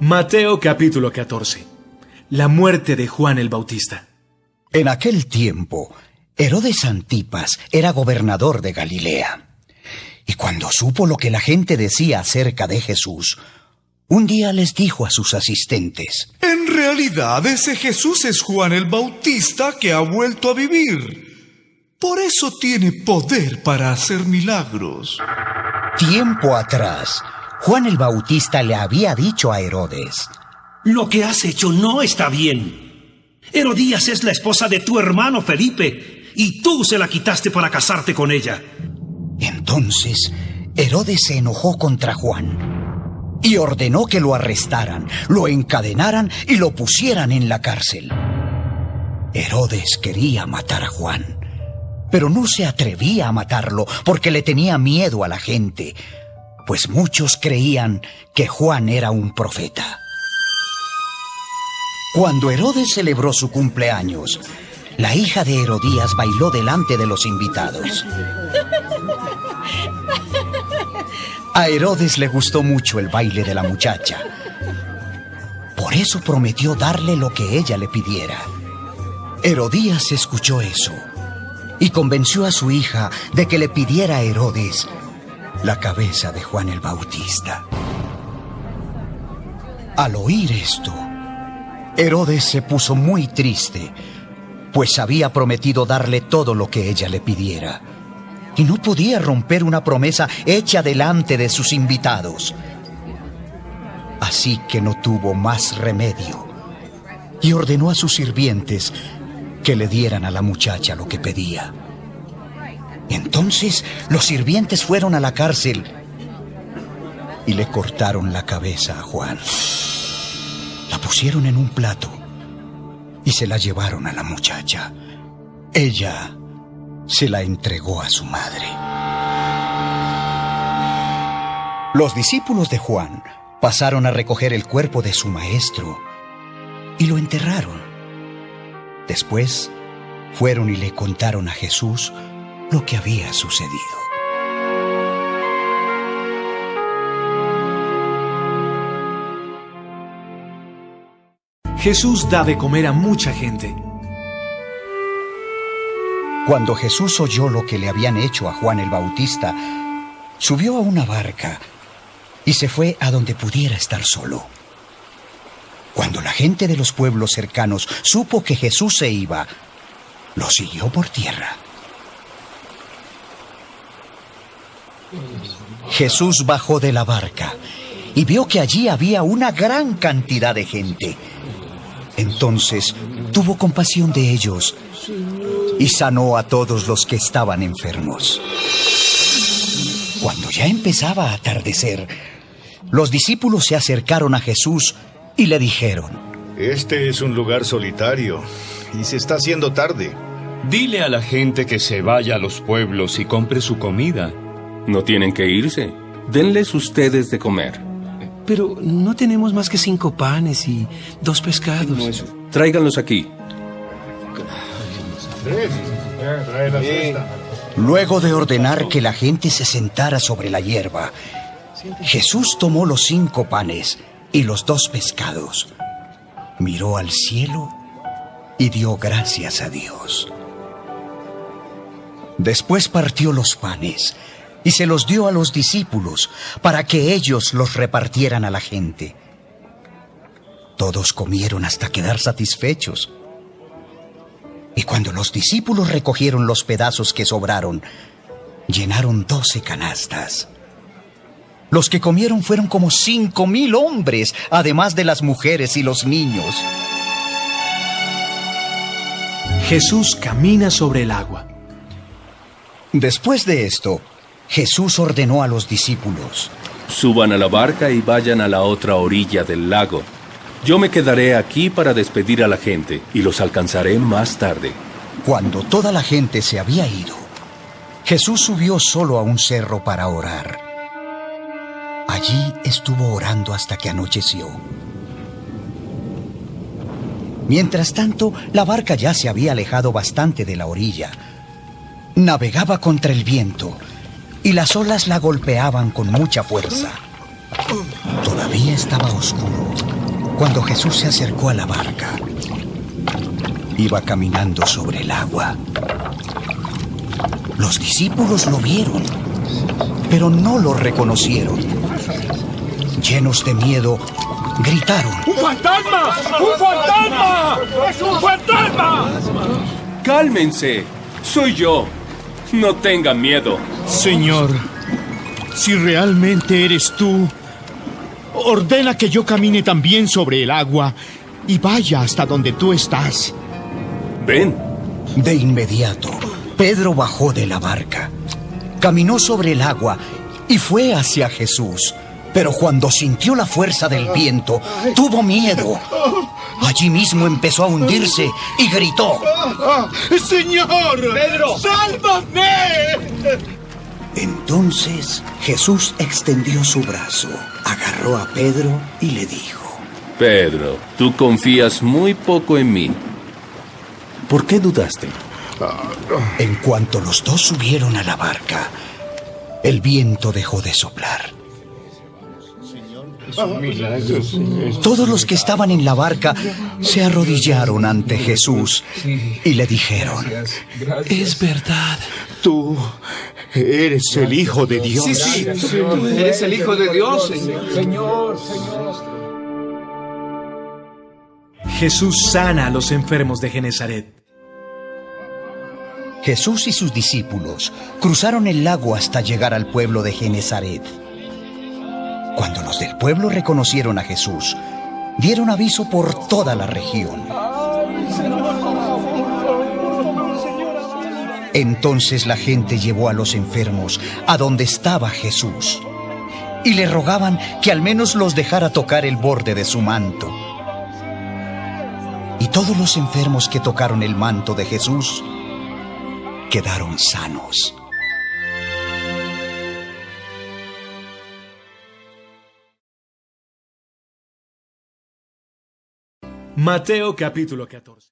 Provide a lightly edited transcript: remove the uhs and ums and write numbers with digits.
Mateo capítulo 14. La muerte de Juan el Bautista. En aquel tiempo, Herodes Antipas era gobernador de Galilea. Y cuando supo lo que la gente decía acerca de Jesús, un día les dijo a sus asistentes: En realidad ese Jesús es Juan el Bautista que ha vuelto a vivir. Por eso tiene poder para hacer milagros. Tiempo atrás, Juan el Bautista le había dicho a Herodes: Lo que has hecho no está bien. Herodías es la esposa de tu hermano Felipe, y tú se la quitaste para casarte con ella. Entonces, Herodes se enojó contra Juan y ordenó que lo arrestaran, lo encadenaran y lo pusieran en la cárcel. Herodes quería matar a Juan, pero no se atrevía a matarlo porque le tenía miedo a la gente, pues muchos creían que Juan era un profeta. Cuando Herodes celebró su cumpleaños, la hija de Herodías bailó delante de los invitados. A Herodes le gustó mucho el baile de la muchacha. Por eso prometió darle lo que ella le pidiera. Herodías escuchó eso y convenció a su hija de que le pidiera a Herodes la cabeza de Juan el Bautista. Al oír esto, Herodes se puso muy triste, pues había prometido darle todo lo que ella le pidiera, y no podía romper una promesa hecha delante de sus invitados. Así que no tuvo más remedio, y ordenó a sus sirvientes que le dieran a la muchacha lo que pedía. Entonces los sirvientes fueron a la cárcel y le cortaron la cabeza a Juan. La pusieron en un plato y se la llevaron a la muchacha. Ella se la entregó a su madre. Los discípulos de Juan pasaron a recoger el cuerpo de su maestro y lo enterraron. Después fueron y le contaron a Jesús lo que había sucedido. Jesús da de comer a mucha gente. Cuando Jesús oyó lo que le habían hecho a Juan el Bautista, subió a una barca y se fue a donde pudiera estar solo. Cuando la gente de los pueblos cercanos supo que Jesús se iba, lo siguió por tierra. Jesús bajó de la barca y vio que allí había una gran cantidad de gente. Entonces tuvo compasión de ellos y sanó a todos los que estaban enfermos. Cuando ya empezaba a atardecer, los discípulos se acercaron a Jesús y le dijeron: Este es un lugar solitario y se está haciendo tarde. Dile a la gente que se vaya a los pueblos y compre su comida. No tienen que irse. Denles ustedes de comer. Pero no tenemos más que 5 panes y 2 pescados. Tráiganlos aquí. Luego de ordenar que la gente se sentara sobre la hierba, Jesús tomó los 5 panes y los 2 pescados, miró al cielo y dio gracias a Dios. Después partió los panes y se los dio a los discípulos para que ellos los repartieran a la gente. Todos comieron hasta quedar satisfechos. Y cuando los discípulos recogieron los pedazos que sobraron, llenaron 12 canastas. Los que comieron fueron como 5,000 hombres, además de las mujeres y los niños. Jesús camina sobre el agua. Después de esto, Jesús ordenó a los discípulos: Suban a la barca y vayan a la otra orilla del lago. Yo me quedaré aquí para despedir a la gente y los alcanzaré más tarde. Cuando toda la gente se había ido, Jesús subió solo a un cerro para orar. Allí estuvo orando hasta que anocheció. Mientras tanto, la barca ya se había alejado bastante de la orilla. Navegaba contra el viento y las olas la golpeaban con mucha fuerza. Todavía estaba oscuro cuando Jesús se acercó a la barca. Iba caminando sobre el agua. Los discípulos lo vieron, pero no lo reconocieron. Llenos de miedo, gritaron: ¡Un fantasma! ¡Un fantasma! ¡Es un fantasma! Cálmense, soy yo. No tengan miedo. Señor, si realmente eres tú, ordena que yo camine también sobre el agua y vaya hasta donde tú estás. Ven. De inmediato, Pedro bajó de la barca, caminó sobre el agua y fue hacia Jesús. Pero cuando sintió la fuerza del viento, tuvo miedo. Allí mismo empezó a hundirse y gritó: ¡Señor! ¡Pedro! ¡Sálvame! Entonces Jesús extendió su brazo, agarró a Pedro y le dijo: Pedro, tú confías muy poco en mí. ¿Por qué dudaste? En cuanto los dos subieron a la barca, el viento dejó de soplar. Todos los que estaban en la barca se arrodillaron ante Jesús y le dijeron: Es verdad. Tú eres el Hijo de Dios. Sí, tú eres el Hijo de Dios, Señor. Jesús sana a los enfermos de Genezaret. Jesús y sus discípulos cruzaron el lago hasta llegar al pueblo de Genezaret. Cuando los del pueblo reconocieron a Jesús, dieron aviso por toda la región. Entonces la gente llevó a los enfermos a donde estaba Jesús y le rogaban que al menos los dejara tocar el borde de su manto. Y todos los enfermos que tocaron el manto de Jesús quedaron sanos. Mateo capítulo 14.